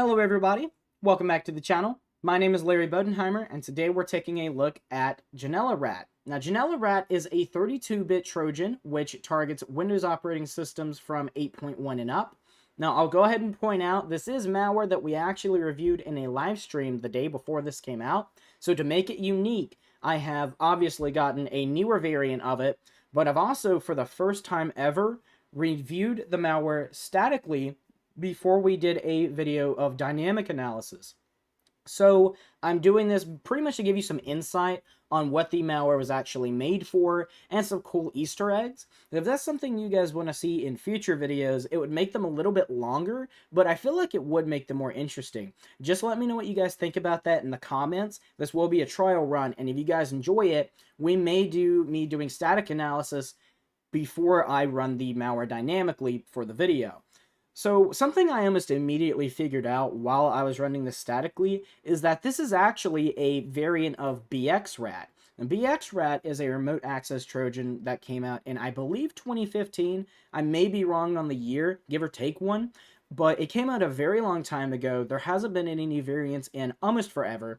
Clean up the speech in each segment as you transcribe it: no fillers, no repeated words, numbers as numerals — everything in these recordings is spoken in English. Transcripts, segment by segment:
Hello everybody, welcome back to the channel. My name is Larry Bodenheimer, and today we're taking a look at JanelaRAT. Now, JanelaRAT is a 32-bit Trojan which targets Windows operating systems from 8.1 and up. Now, I'll go ahead and point out this is malware that we actually reviewed in a live stream the day before this came out. So to make it unique, I have obviously gotten a newer variant of it, but I've also, for the first time ever, reviewed the malware statically before we did a video of dynamic analysis. So I'm doing this pretty much to give you some insight on what the malware was actually made for and some cool Easter eggs. If that's something you guys want to see in future videos, it would make them a little bit longer, but I feel like it would make them more interesting. Just let me know what you guys think about that in the comments. This will be a trial run, and if you guys enjoy it, we may do me doing static analysis before I run the malware dynamically for the video. So something I almost immediately figured out while I was running this statically is that this is actually a variant of BXRAT. And BXRAT is a remote access Trojan that came out in, I believe, 2015. I may be wrong on the year, give or take one, but it came out a very long time ago. There hasn't been any new variants in almost forever,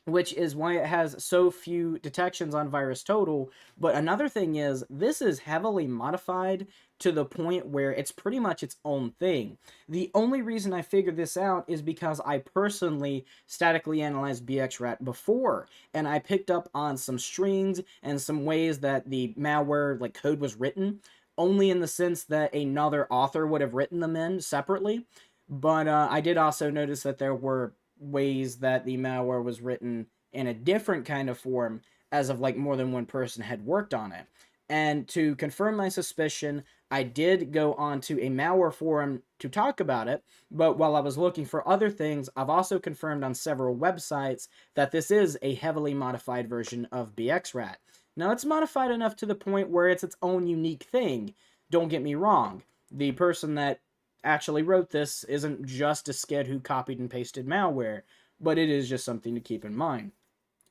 which is why it has so few detections on VirusTotal. But another thing is, this is heavily modified to the point where it's pretty much its own thing. The only reason I figured this out is because I personally statically analyzed BXRAT before, and I picked up on some strings and some ways that the malware code was written, only in the sense that another author would have written them in separately. But I did also notice that there were ways that the malware was written in a different kind of form, as of more than one person had worked on it. And to confirm my suspicion, I did go onto a malware forum to talk about it, but while I was looking for other things, I've also confirmed on several websites that this is a heavily modified version of BXRAT. Now, it's modified enough to the point where it's its own unique thing. Don't get me wrong. The person that actually wrote this isn't just a skid who copied and pasted malware, but it is just something to keep in mind.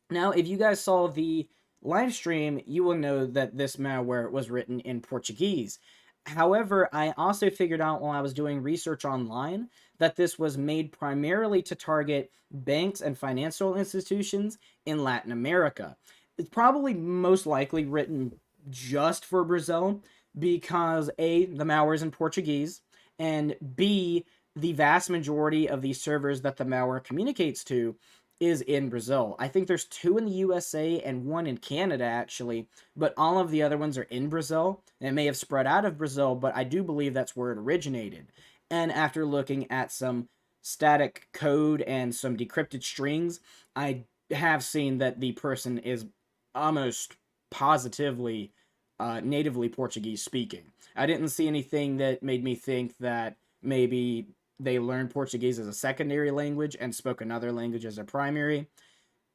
Now, if you guys saw the live stream, you will know that this malware was written in Portuguese. However, I also figured out while I was doing research online that this was made primarily to target banks and financial institutions in Latin America. It's probably most likely written just for Brazil because A, the malware is in Portuguese, and B, the vast majority of these servers that the malware communicates to is in Brazil. I think there's 2 in the USA and 1 in Canada, actually, but all of the other ones are in Brazil. It may have spread out of Brazil, but I do believe that's where it originated. And after looking at some static code and some decrypted strings, I have seen that the person is almost positively natively Portuguese speaking. I didn't see anything that made me think that maybe they learned Portuguese as a secondary language and spoke another language as a primary,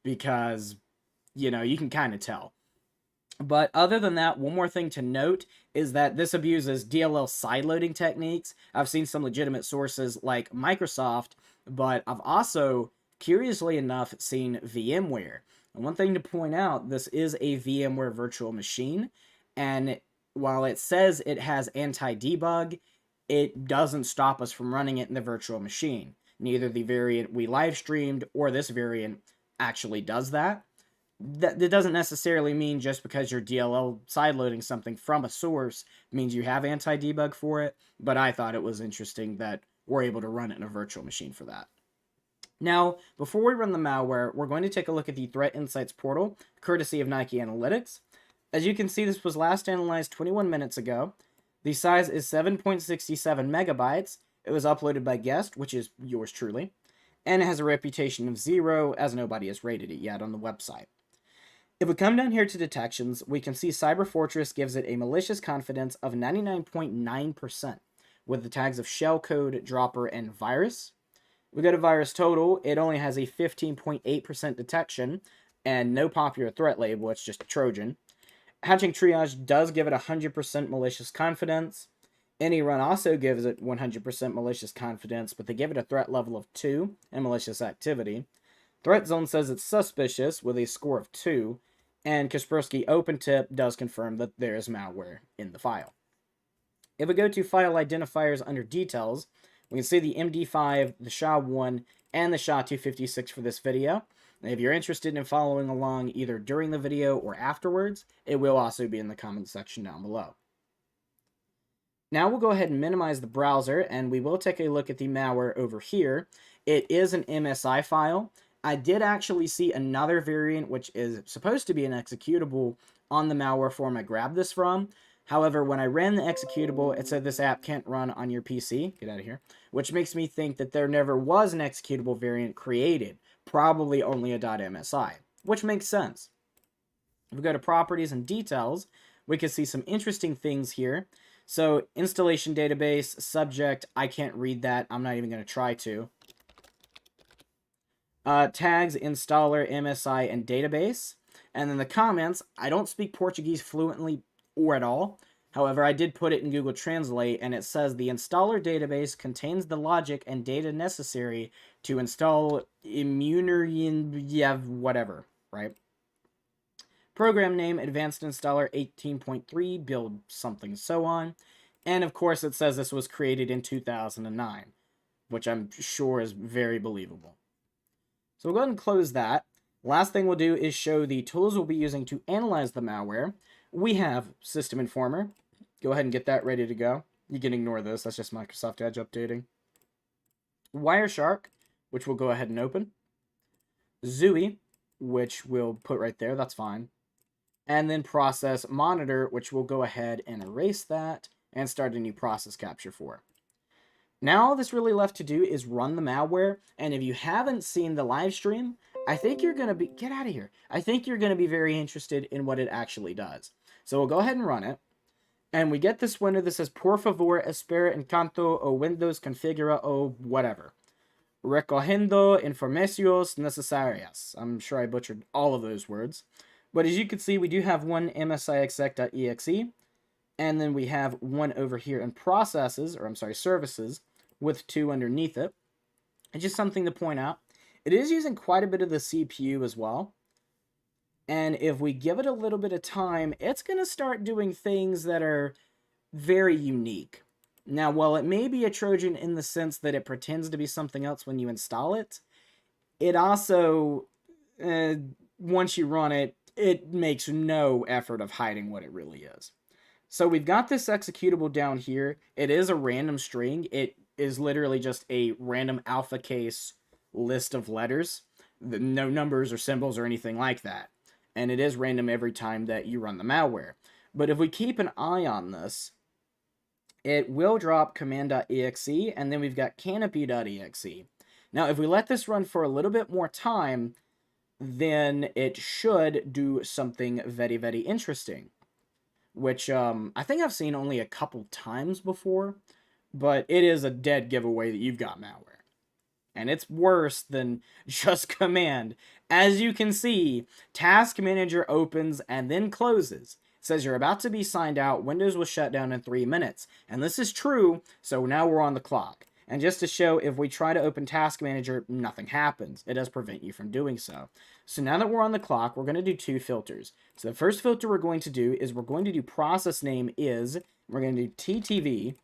because, you can kind of tell. But other than that, one more thing to note is that this abuses DLL sideloading techniques. I've seen some legitimate sources like Microsoft, but I've also, curiously enough, seen VMware. And one thing to point out, this is a VMware virtual machine, and while it says it has anti-debug, it doesn't stop us from running it in the virtual machine. Neither the variant we live streamed or this variant actually does that. That doesn't necessarily mean just because you're DLL sideloading something from a source means you have anti-debug for it, but I thought it was interesting that we're able to run it in a virtual machine for that. Now, before we run the malware, we're going to take a look at the Threat Insights portal, courtesy of Nike Analytics. As you can see, this was last analyzed 21 minutes ago. The size is 7.67 megabytes. It was uploaded by Guest, which is yours truly, and it has a reputation of 0, as nobody has rated it yet on the website. If we come down here to detections, we can see CyberFortress gives it a malicious confidence of 99.9%, with the tags of shellcode, dropper, and virus. We go to VirusTotal, it only has a 15.8% detection, and no popular threat label, it's just a Trojan. Hatching Triage does give it 100% malicious confidence. AnyRun also gives it 100% malicious confidence, but they give it a threat level of 2 and malicious activity. Threat Zone says it's suspicious with a score of 2, and Kaspersky OpenTip does confirm that there is malware in the file. If we go to File Identifiers under Details, We can see the MD5, the SHA-1, and the SHA-256 for this video. And if you're interested in following along either during the video or afterwards, it will also be in the comment section down below. Now we'll go ahead and minimize the browser, and we will take a look at the malware over here. It is an MSI file. I did actually see another variant, which is supposed to be an executable, on the malware form I grabbed this from. However, when I ran the executable, it said this app can't run on your PC. Get out of here. Which makes me think that there never was an executable variant created. Probably only a .msi, which makes sense. If we go to properties and details, we can see some interesting things here. So, installation database, subject, I can't read that. I'm not even going to try to. Tags, installer, MSI, and database. And then the comments, I don't speak Portuguese fluently or at all. However, I did put it in Google Translate, and it says the installer database contains the logic and data necessary to install whatever, right? Program name, advanced installer 18.3, build something, so on. And of course, it says this was created in 2009, which I'm sure is very believable. So we'll go ahead and close that. Last thing we'll do is show the tools we'll be using to analyze the malware. We have System Informer. Go ahead and get that ready to go. You can ignore this. That's just Microsoft Edge updating. Wireshark, which we'll go ahead and open. Zooey, which we'll put right there. That's fine. And then Process Monitor, which we'll go ahead and erase that and start a new process capture for. Now all that's really left to do is run the malware, and if you haven't seen the live stream, I think you're going to be... Get out of here. I think you're going to be very interested in what it actually does. So we'll go ahead and run it, and we get this window that says, Por favor, espera encanto o Windows configura o whatever. Recogiendo informaciones necesarias. I'm sure I butchered all of those words. But as you can see, we do have one msiexec.exe, and then we have one over here in processes, or I'm sorry, services, with two underneath it. It's just something to point out. It is using quite a bit of the CPU as well. And if we give it a little bit of time, it's going to start doing things that are very unique. Now, while it may be a Trojan in the sense that it pretends to be something else when you install it, it also, once you run it, it makes no effort of hiding what it really is. So we've got this executable down here. It is a random string. It is literally just a random alpha case list of letters. No numbers or symbols or anything like that. And it is random every time that you run the malware. But if we keep an eye on this, it will drop command.exe, and then we've got canopy.exe. Now, if we let this run for a little bit more time, then it should do something very, very interesting. Which I think I've seen only a couple times before, but it is a dead giveaway that you've got malware. And it's worse than just command. As you can see, Task Manager opens and then closes. It says you're about to be signed out, Windows will shut down in 3 minutes. And this is true, so now we're on the clock. And just to show, if we try to open Task Manager, nothing happens. It does prevent you from doing so. So now that we're on the clock, we're going to do two filters. So the first filter we're going to do is we're going to do process name is, we're going to do TTV.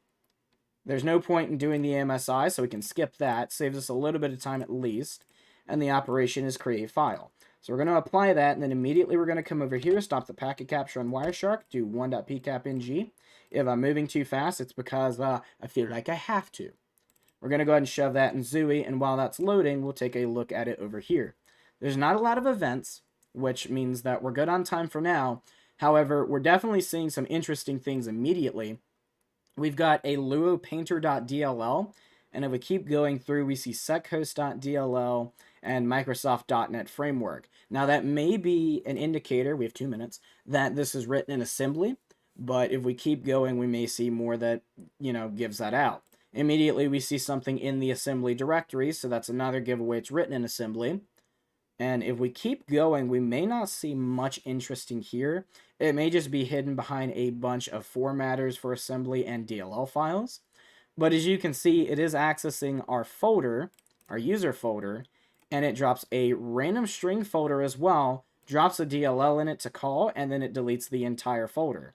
There's no point in doing the MSI, so we can skip that. Saves us a little bit of time at least. And the operation is create file. So we're going to apply that, and then immediately we're going to come over here, stop the packet capture on Wireshark, do 1.pcapng. If I'm moving too fast, it's because I feel like I have to. We're going to go ahead and shove that in Zooey, and while that's loading, we'll take a look at it over here. There's not a lot of events, which means that we're good on time for now. However, we're definitely seeing some interesting things immediately. We've got a luopainter.dll, and if we keep going through, we see sechost.dll and Microsoft.NET Framework. Now, that may be an indicator, we have 2 minutes, that this is written in assembly, but if we keep going, we may see more that, gives that out. Immediately, we see something in the assembly directory, so that's another giveaway. It's written in assembly. And if we keep going, we may not see much interesting here. It may just be hidden behind a bunch of formatters for assembly and DLL files. But as you can see, it is accessing our folder, our user folder, and it drops a random string folder as well, drops a DLL in it to call, and then it deletes the entire folder.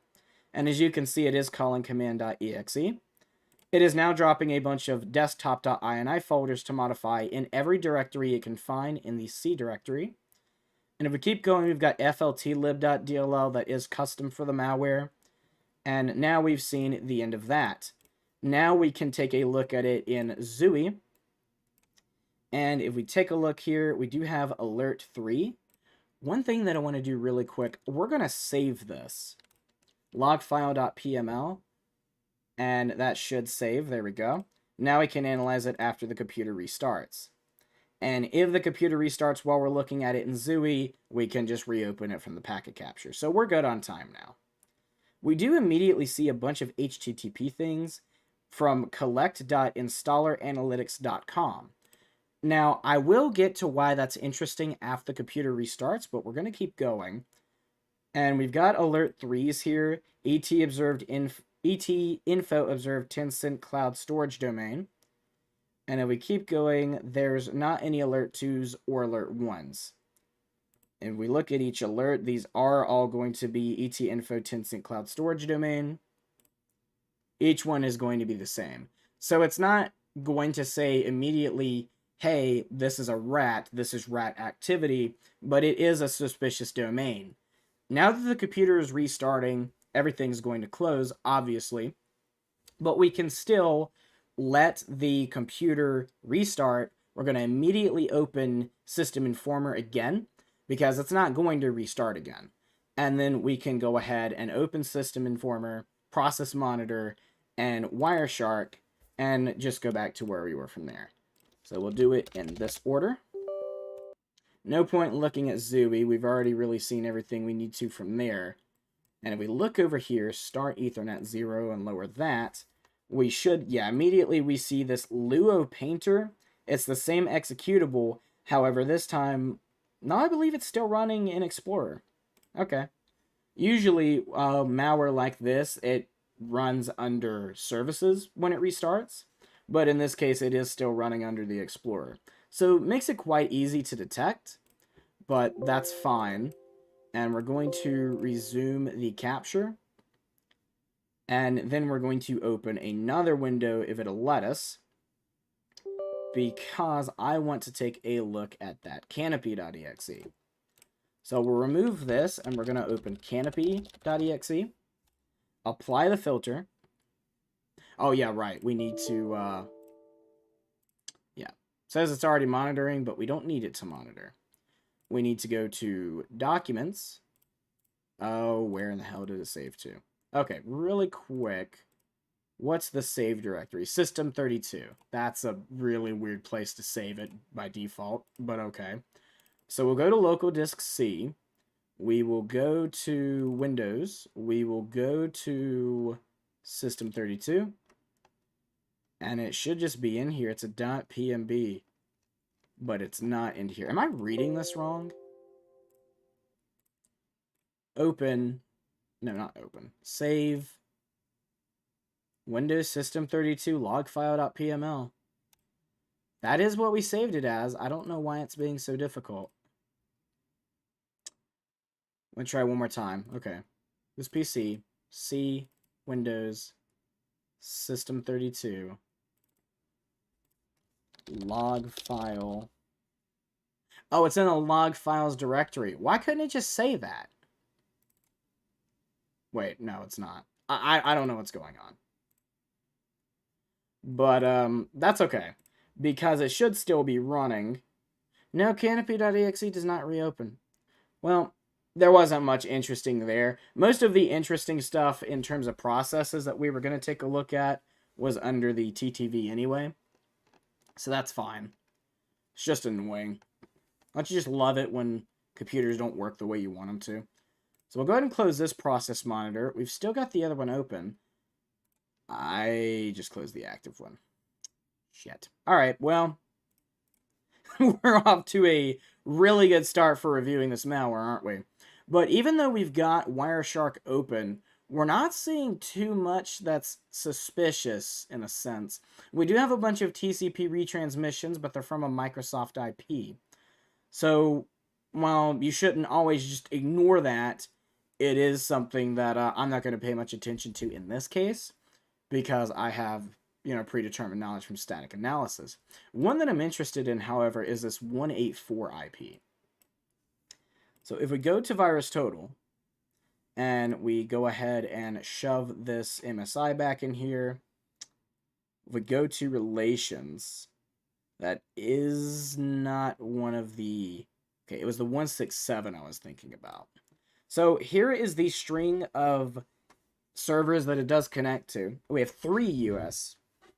And as you can see, it is calling command.exe. It is now dropping a bunch of desktop.ini folders to modify in every directory it can find in the C directory. And if we keep going, we've got fltlib.dll that is custom for the malware. And now we've seen the end of that. Now we can take a look at it in Zooey. And if we take a look here, we do have alert 3. One thing that I want to do really quick, we're going to save this. Logfile.pml. And that should save. There we go. Now we can analyze it after the computer restarts. And if the computer restarts while we're looking at it in Zooey, we can just reopen it from the packet capture. So we're good on time now. We do immediately see a bunch of HTTP things from collect.installeranalytics.com. Now, I will get to why that's interesting after the computer restarts, but we're going to keep going. And we've got alert 3s here. ET info observed 10-cent cloud storage domain. And if we keep going, there's not any alert 2s or alert 1s. If we look at each alert, these are all going to be ET info 10-cent cloud storage domain. Each one is going to be the same. So it's not going to say immediately, hey, this is a rat, this is rat activity, but it is a suspicious domain. Now that the computer is restarting, everything's going to close, obviously, but we can still let the computer restart. We're going to immediately open System Informer again, because it's not going to restart again. And then we can go ahead and open System Informer, Process Monitor, and Wireshark, and just go back to where we were from there. So we'll do it in this order. No point in looking at Zooey. We've already really seen everything we need to from there. And if we look over here, start Ethernet 0 and lower that, we should, yeah, immediately we see this Luo Painter. It's the same executable. However, this time, no, I believe it's still running in Explorer. Okay. Usually, malware like this, it runs under services when it restarts. But in this case, it is still running under the Explorer. So it makes it quite easy to detect, but that's fine. And we're going to resume the capture. And then we're going to open another window if it'll let us, because I want to take a look at that canopy.exe. So we'll remove this, and we're going to open canopy.exe, apply the filter. Oh, yeah, right. We need to, yeah. It says it's already monitoring, but we don't need it to monitor. We need to go to Documents. Oh, where in the hell did it save to? Okay, really quick. What's the save directory? System32. That's a really weird place to save it by default, but okay. So we'll go to local disk C. We will go to Windows. We will go to System32. And it should just be in here. It's a .pmb, but it's not in here. Am I reading this wrong? Open. No, not open. Save. Windows System32 logfile.pml. That is what we saved it as. I don't know why it's being so difficult. Let me try one more time. Okay. This PC. C. Windows. System32. Log file. Oh, it's in the log files directory. Why couldn't it just say that? Wait, no, it's not. I don't know what's going on. But, that's okay. Because it should still be running. No, canopy.exe does not reopen. Well, there wasn't much interesting there. Most of the interesting stuff in terms of processes that we were going to take a look at was under the TTV anyway. So that's fine. It's just annoying. Don't you just love it when computers don't work the way you want them to? So we'll go ahead and close this process monitor. We've still got the other one open. I just closed the active one. Shit. Alright, well, we're off to a really good start for reviewing this malware, aren't we? But even though we've got Wireshark open, we're not seeing too much that's suspicious, in a sense. We do have a bunch of TCP retransmissions, but they're from a Microsoft IP. So, while you shouldn't always just ignore that, it is something that I'm not going to pay much attention to in this case, because I have predetermined knowledge from static analysis. One that I'm interested in, however, is this 184 IP. So if we go to VirusTotal, and we go ahead and shove this MSI back in here, if we go to relations, that is not one of the... Okay, it was the 167 I was thinking about. So here is the string of servers that it does connect to. We have 3 US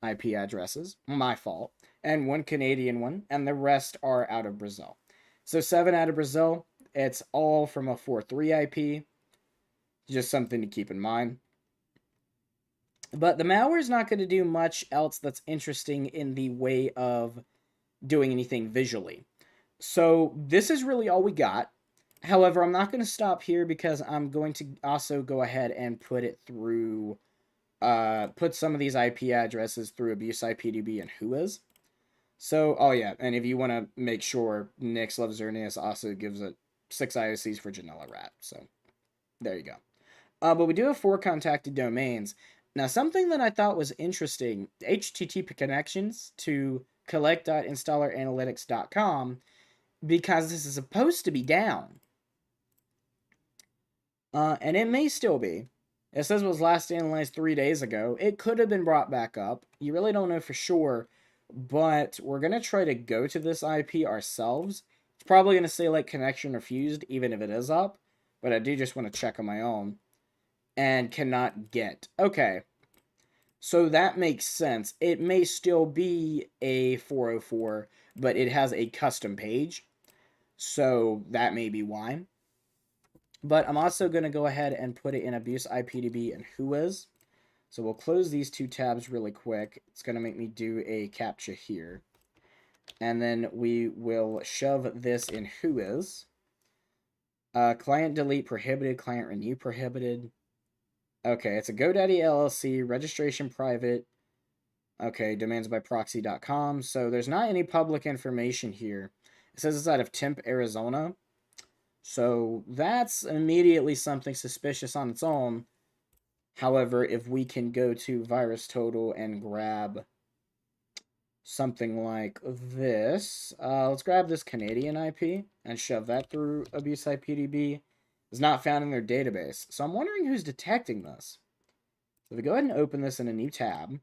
IP addresses, my fault, and 1 Canadian one, and the rest are out of Brazil. So 7 out of Brazil, it's all from a 4.3 IP. Just something to keep in mind. But the malware is not going to do much else that's interesting in the way of doing anything visually. So this is really all we got. However, I'm not going to stop here because I'm going to also go ahead and put it through, put some of these IP addresses through AbuseIPDB and Whois. So, oh yeah, and if you want to make sure, Nix Loves Xerneas also gives it 6 IOCs for JanelaRAT. So, there you go. But we do have 4 contacted domains. Now, something that I thought was interesting, HTTP connections to collect.installeranalytics.com, because this is supposed to be down. And it may still be. It says it was last analyzed 3 days ago. It could have been brought back up. You really don't know for sure, but we're going to try to go to this IP ourselves. It's probably going to say, like, connection refused, even if it is up, but I do just want to check on my own. And cannot get. Okay. So that makes sense. It may still be a 404, but it has a custom page. So that may be why. But I'm also going to go ahead and put it in AbuseIPDB and Whois. So we'll close these 2 tabs really quick. It's going to make me do a CAPTCHA here. And then we will shove this in Whois. Client delete prohibited, client renew prohibited. Okay, it's a GoDaddy LLC, registration private. Okay, domains by proxy.com. So there's not any public information here. It says it's out of Tempe, Arizona. So that's immediately something suspicious on its own. However, if we can go to VirusTotal and grab something like this. Let's grab this Canadian IP and shove that through AbuseIPDB. Is not found in their database. So I'm wondering who's detecting this. So if we go ahead and open this in a new tab,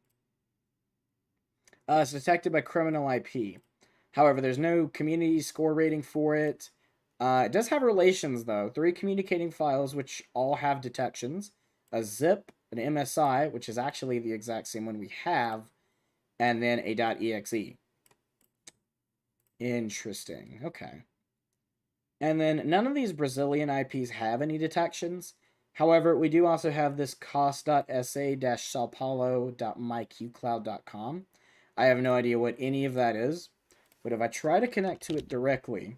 it's detected by criminal IP. However, there's no community score rating for it. It does have relations, though. 3 communicating files, which all have detections. A zip, an MSI, which is actually the exact same one we have, and then a .exe. Interesting. Okay. And then none of these Brazilian IPs have any detections. However, we do also have this cost.sa-saopaulo.myqcloud.com. I have no idea what any of that is. But if I try to connect to it directly,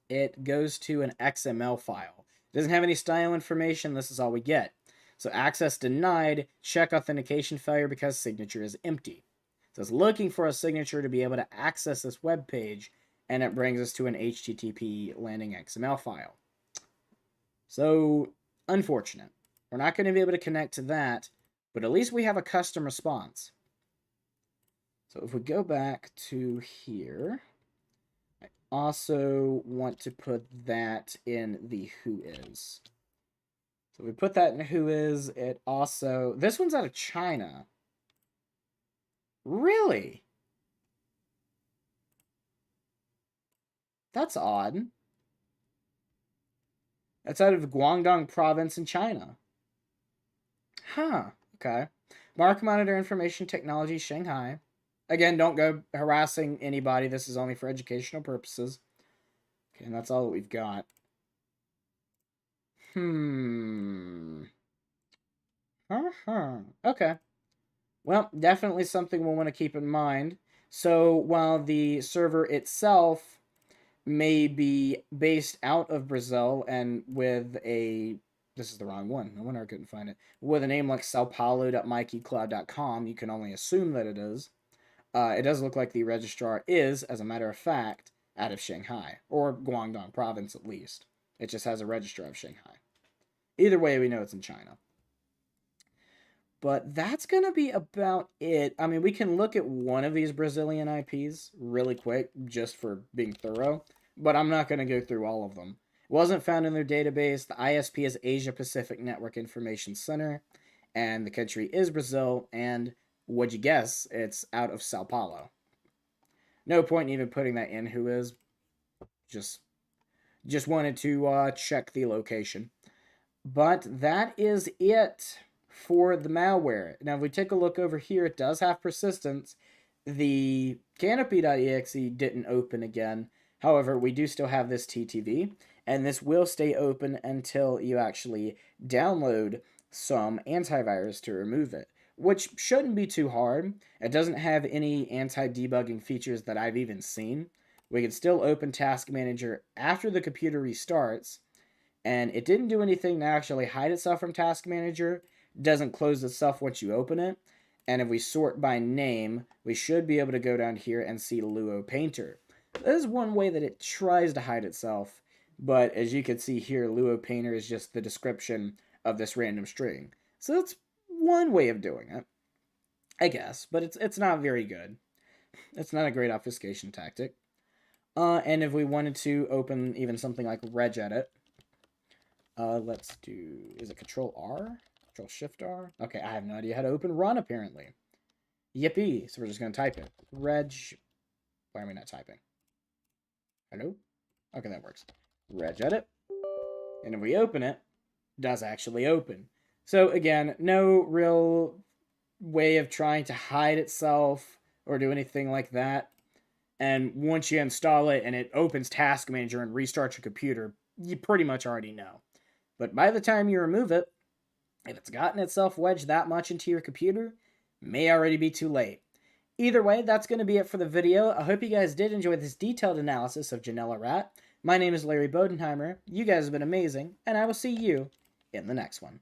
it goes to an XML file. It doesn't have any style information. This is all we get. So access denied, check authentication failure because signature is empty. So it's looking for a signature to be able to access this web page, and it brings us to an HTTP landing XML file. So, unfortunate. We're not going to be able to connect to that, but at least we have a custom response. So if we go back to here, I also want to put that in the Whois. So we put that in Whois. It also... This one's out of China. Really? That's odd. That's out of Guangdong province in China. Huh. Okay. Mark Monitor Information Technology, Shanghai. Again, don't go harassing anybody. This is only for educational purposes. Okay, and that's all that we've got. Okay. Well, definitely something we'll want to keep in mind. So while the server itself may be based out of Brazil and with a... This is the wrong one. No wonder I couldn't find it. With a name like saopaulo.myqcloud.com, you can only assume that it is. It does look like the registrar is, as a matter of fact, out of Shanghai, or Guangdong province at least. It just has a registrar of Shanghai. Either way, we know it's in China. But that's going to be about it. I mean, we can look at one of these Brazilian IPs really quick just for being thorough, but I'm not going to go through all of them. It wasn't found in their database. The ISP is Asia Pacific Network Information Center, and the country is Brazil, and what'd you guess? It's out of Sao Paulo. No point in even putting that in who is. Just wanted to check the location. But that is it for the malware. Now, if we take a look over here, it does have persistence. The canopy.exe didn't open again. However, we do still have this TTV, and this will stay open until you actually download some antivirus to remove it, which shouldn't be too hard. It doesn't have any anti-debugging features that I've even seen. We can still open Task Manager after the computer restarts, and it didn't do anything to actually hide itself from Task Manager. It doesn't close itself once you open it. And if we sort by name, we should be able to go down here and see Luo Painter. That is one way that it tries to hide itself, but as you can see here, Luo Painter is just the description of this random string. So that's one way of doing it, I guess, but it's not very good. It's not a great obfuscation tactic. And if we wanted to open even something like regedit, let's do, is it Control R? Control Shift R? Okay, I have no idea how to open run, apparently. Yippee! So we're just going to type it. Why are we not typing? Hello? Okay, that works. Regedit. And if we open it, it does actually open. So again, no real way of trying to hide itself or do anything like that. And once you install it and it opens Task Manager and restarts your computer, you pretty much already know. But by the time you remove it, if it's gotten itself wedged that much into your computer, it may already be too late. Either way, that's going to be it for the video. I hope you guys did enjoy this detailed analysis of JanelaRAT. My name is Larry Bodenheimer. You guys have been amazing, and I will see you in the next one.